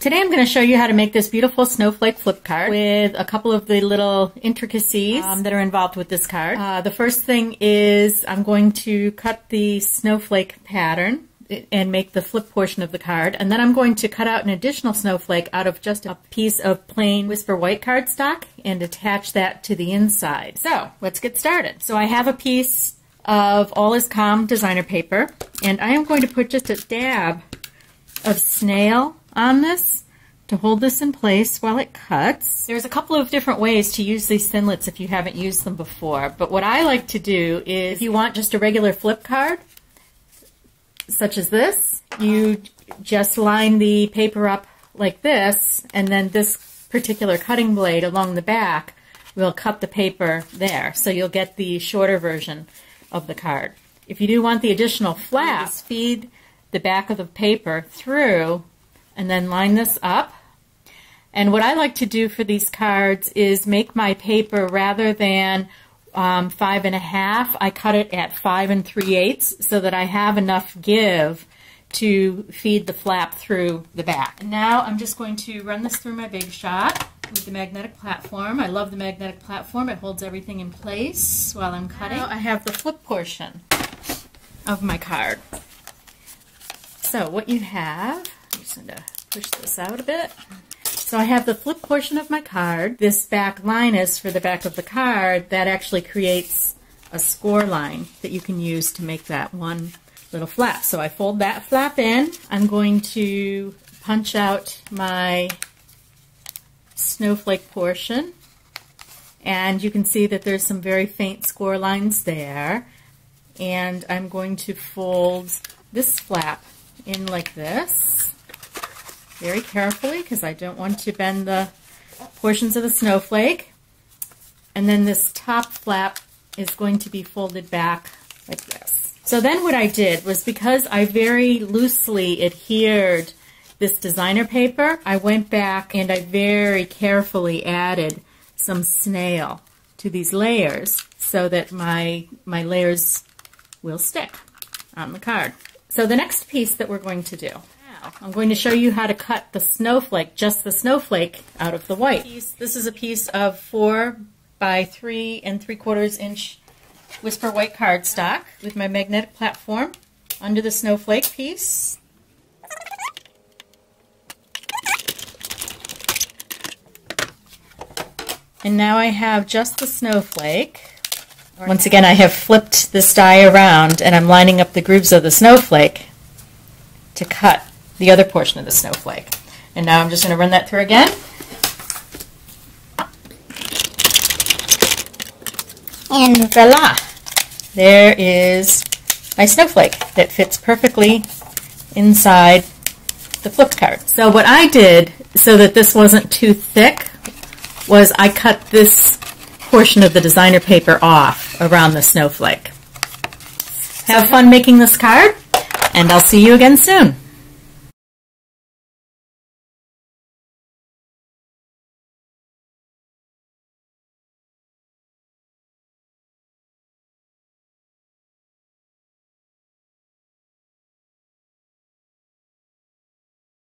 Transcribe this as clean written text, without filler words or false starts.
Today I'm going to show you how to make this beautiful snowflake flip card with a couple of the little intricacies that are involved with this card. The first thing is I'm going to cut the snowflake pattern and make the flip portion of the card, and then I'm going to cut out an additional snowflake out of just a piece of plain Whisper white cardstock and attach that to the inside. So let's get started. So I have a piece of All Is Calm designer paper, and I am going to put just a dab of snail on this to hold this in place while it cuts. There's a couple of different ways to use these thinlits if you haven't used them before, but what I like to do is, if you want just a regular flip card such as this, you just line the paper up like this, and then this particular cutting blade along the back will cut the paper there, so you'll get the shorter version of the card. If you do want the additional flap, just feed the back of the paper through and then line this up. And what I like to do for these cards is make my paper, rather than 5 1/2, I cut it at 5 3/8 so that I have enough give to feed the flap through the back. And now I'm just going to run this through my Big Shot with the magnetic platform. I love the magnetic platform. It holds everything in place while I'm cutting. Now I have the flip portion of my card. So what you have, I'm just going to push this out a bit. So I have the flip portion of my card. This back line is for the back of the card. That actually creates a score line that you can use to make that one little flap. So I fold that flap in. I'm going to punch out my snowflake portion, and you can see that there's some very faint score lines there. And I'm going to fold this flap in like this, very carefully, because I don't want to bend the portions of the snowflake. And then this top flap is going to be folded back like this. So then what I did was, because I very loosely adhered this designer paper, I went back and I very carefully added some snail to these layers so that my layers will stick on the card. So the next piece that we're going to do, I'm going to show you how to cut the snowflake, just the snowflake, out of the white. This is a piece of 4 by 3 3/4 inch Whisper white cardstock with my magnetic platform under the snowflake piece. And now I have just the snowflake. Once again, I have flipped this die around, and I'm lining up the grooves of the snowflake to cut the other portion of the snowflake. And now I'm just going to run that through again. And voila! There is my snowflake that fits perfectly inside the flip card. So what I did, so that this wasn't too thick, was I cut this portion of the designer paper off around the snowflake. Have fun making this card, and I'll see you again soon.